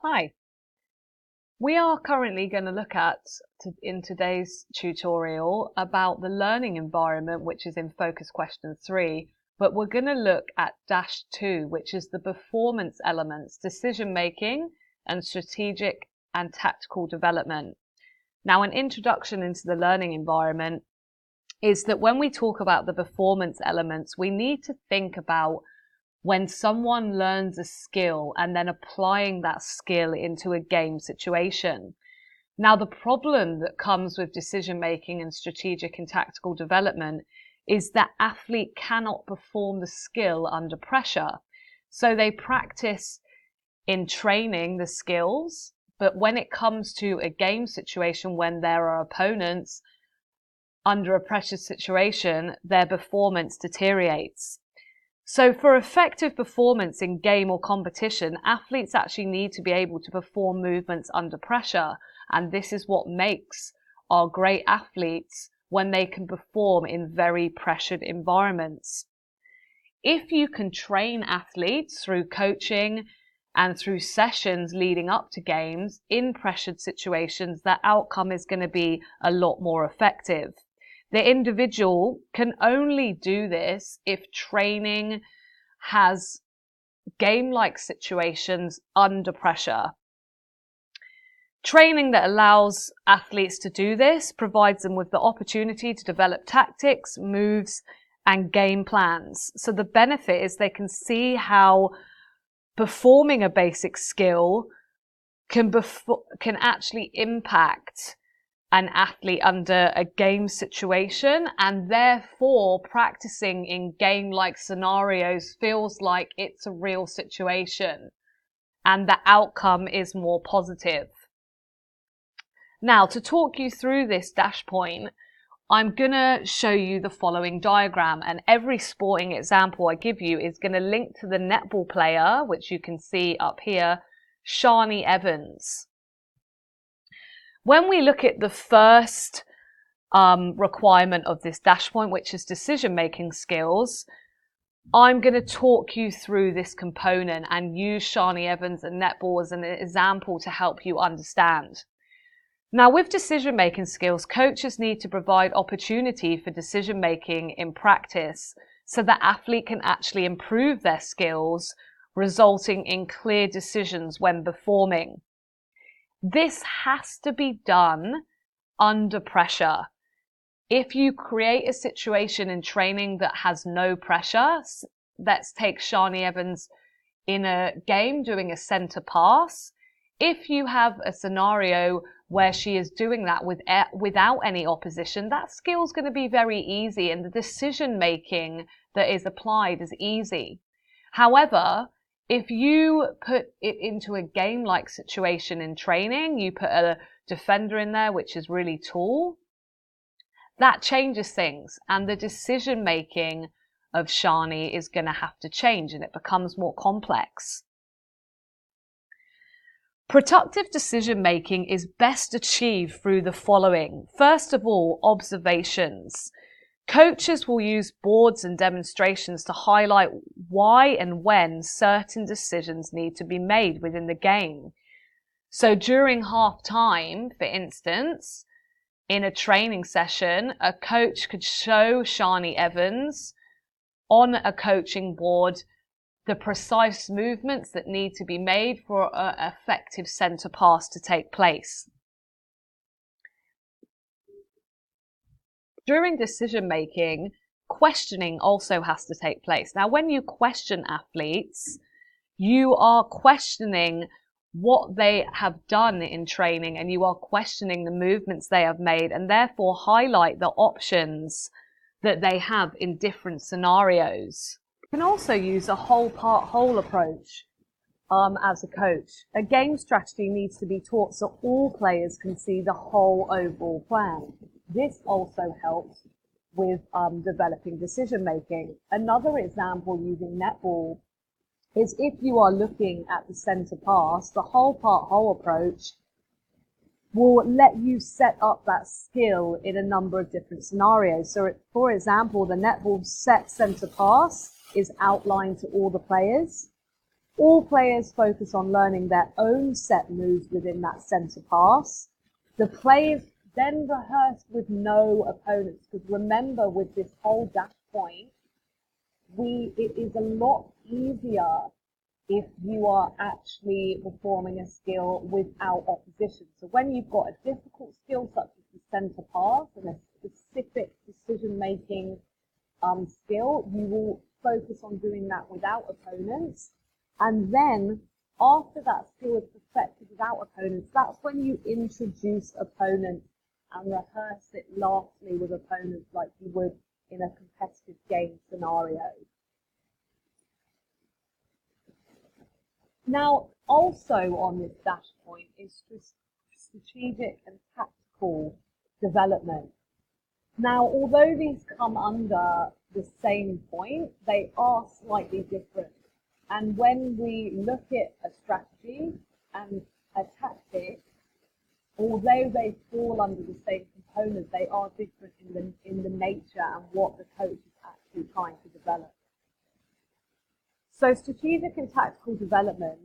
Hi. We are currently going to look at, in today's tutorial, about the learning environment, which is in focus question 3, but we're going to look at dash 2, which is the performance elements, decision making and strategic and tactical development. Now, an introduction into the learning environment is that when we talk about the performance elements, we need to think about when someone learns a skill and then applying that skill into a game situation. Now, the problem that comes with decision making and strategic and tactical development is that athlete cannot perform the skill under pressure. So they practice in training the skills, but when it comes to a game situation, when there are opponents under a pressure situation, their performance deteriorates. So for effective performance in game or competition, athletes actually need to be able to perform movements under pressure. And this is what makes our great athletes when they can perform in very pressured environments. If you can train athletes through coaching and through sessions leading up to games in pressured situations, the outcome is going to be a lot more effective. The individual can only do this if training has game-like situations under pressure. Training that allows athletes to do this provides them with the opportunity to develop tactics, moves, and game plans. So the benefit is they can see how performing a basic skill can actually impact an athlete under a game situation, and therefore practicing in game-like scenarios feels like it's a real situation and the outcome is more positive. Now, to talk you through this dash point, I'm going to show you the following diagram, and every sporting example I give you is going to link to the netball player, which you can see up here, Shani Evans. When we look at the first requirement of this dash point, which is decision-making skills, I'm going to talk you through this component and use Shani Evans and netball as an example to help you understand. Now, with decision-making skills, coaches need to provide opportunity for decision-making in practice so that athlete can actually improve their skills, resulting in clear decisions when performing. This has to be done under pressure. If you create a situation in training that has no pressure, let's take Shani Evans in a game doing a center pass. If you have a scenario where she is doing that without any opposition, that skill is going to be very easy and the decision making that is applied is easy. However, if you put it into a game-like situation in training, you put a defender in there which is really tall, that changes things, and the decision-making of Shani is going to have to change and it becomes more complex. Productive decision-making is best achieved through the following. First of all, observations. Coaches will use boards and demonstrations to highlight why and when certain decisions need to be made within the game. So during half time, for instance, in a training session, a coach could show Shani Evans on a coaching board the precise movements that need to be made for an effective center pass to take place. During decision making, questioning also has to take place. Now, when you question athletes, you are questioning what they have done in training and you are questioning the movements they have made, and therefore highlight the options that they have in different scenarios. You can also use a whole part whole approach as a coach. A game strategy needs to be taught so all players can see the whole overall plan. This also helps with developing decision making. Another example using netball is if you are looking at the center pass, the whole part whole approach will let you set up that skill in a number of different scenarios. So for example, the netball set center pass is outlined to all the players. All players focus on learning their own set moves within that centre pass. The players then rehearse with no opponents, because remember, with this whole dash point, it is a lot easier if you are actually performing a skill without opposition. So when you've got a difficult skill such as the centre pass and a specific decision-making skill, you will focus on doing that without opponents. And then after that skill is perfected without opponents, that's when you introduce opponents and rehearse it lastly with opponents like you would in a competitive game scenario. Now, also on this dash point is strategic and tactical development. Now, although these come under the same point, they are slightly different. And when we look at a strategy and a tactic, although they fall under the same component, they are different in the nature and what the coach is actually trying to develop. So strategic and tactical development,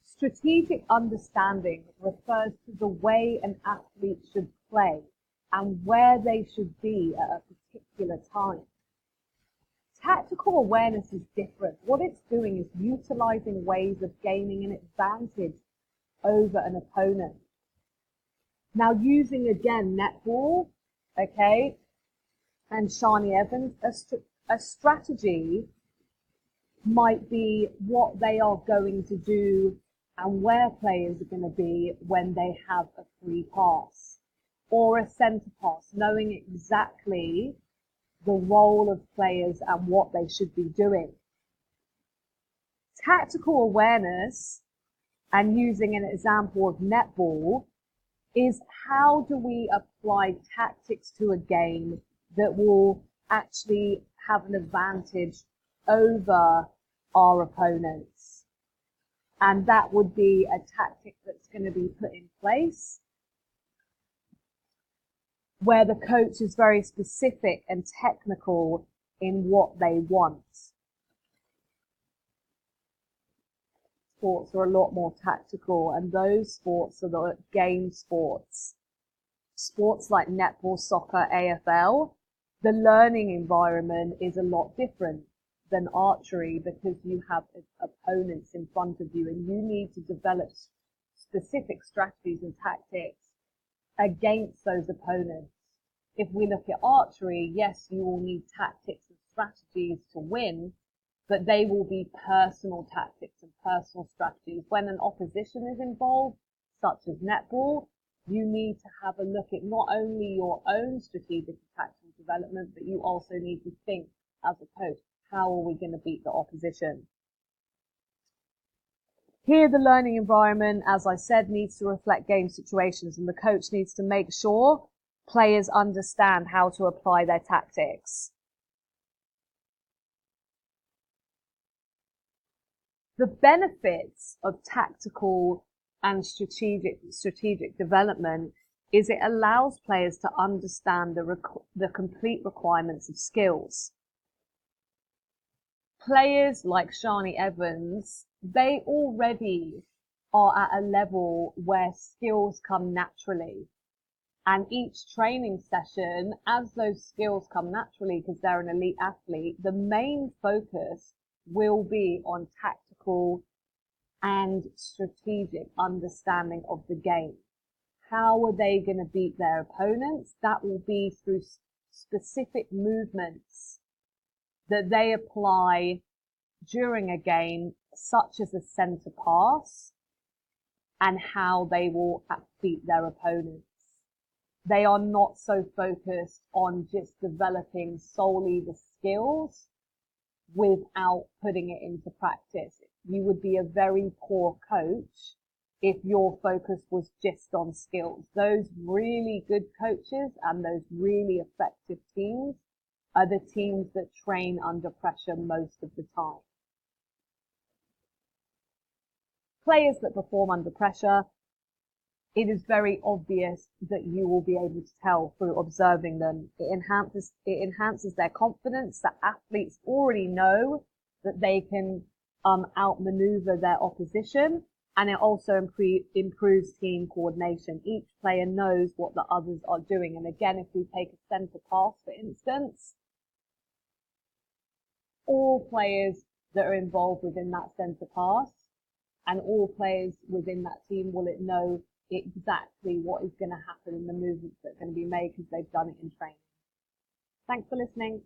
strategic understanding refers to the way an athlete should play and where they should be at a particular time. Tactical awareness is different. What it's doing is utilizing ways of gaining an advantage over an opponent. Now, using again netball, okay, and Shani Evans, a strategy might be what they are going to do and where players are going to be when they have a free pass or a centre pass, knowing exactly the role of players and what they should be doing. Tactical awareness, and using an example of netball, is how do we apply tactics to a game that will actually have an advantage over our opponents. And that would be a tactic that's going to be put in place where the coach is very specific and technical in what they want. Sports are a lot more tactical, and those sports are the game sports. Sports like netball, soccer, AFL, the learning environment is a lot different than archery because you have opponents in front of you and you need to develop specific strategies and tactics against those opponents. If we look at archery, yes, you will need tactics and strategies to win, but they will be personal tactics and personal strategies. When an opposition is involved, such as netball, you need to have a look at not only your own strategic and tactical development, but you also need to think as a coach, how are we going to beat the opposition? Here, the learning environment, as I said, needs to reflect game situations, and the coach needs to make sure players understand how to apply their tactics. The benefits of tactical and strategic development is it allows players to understand the complete requirements of skills. Players like Shani Evans, they already are at a level where skills come naturally. And each training session, as those skills come naturally because they're an elite athlete, the main focus will be on tactical and strategic understanding of the game. How are they going to beat their opponents? That will be through specific movements that they apply during a game, such as a centre pass, and how they will beat their opponents. They are not so focused on just developing solely the skills without putting it into practice. You would be a very poor coach if your focus was just on skills. Those really good coaches and those really effective teams are the teams that train under pressure most of the time. Players that perform under pressure, it is very obvious that you will be able to tell through observing them. It enhances their confidence. That athletes already know that they can outmaneuver their opposition, and it also improves team coordination. Each player knows what the others are doing. And again, if we take a centre pass, for instance, all players that are involved within that centre pass and all players within that team will know exactly what is going to happen in the movements that are going to be made because they've done it in training. Thanks for listening.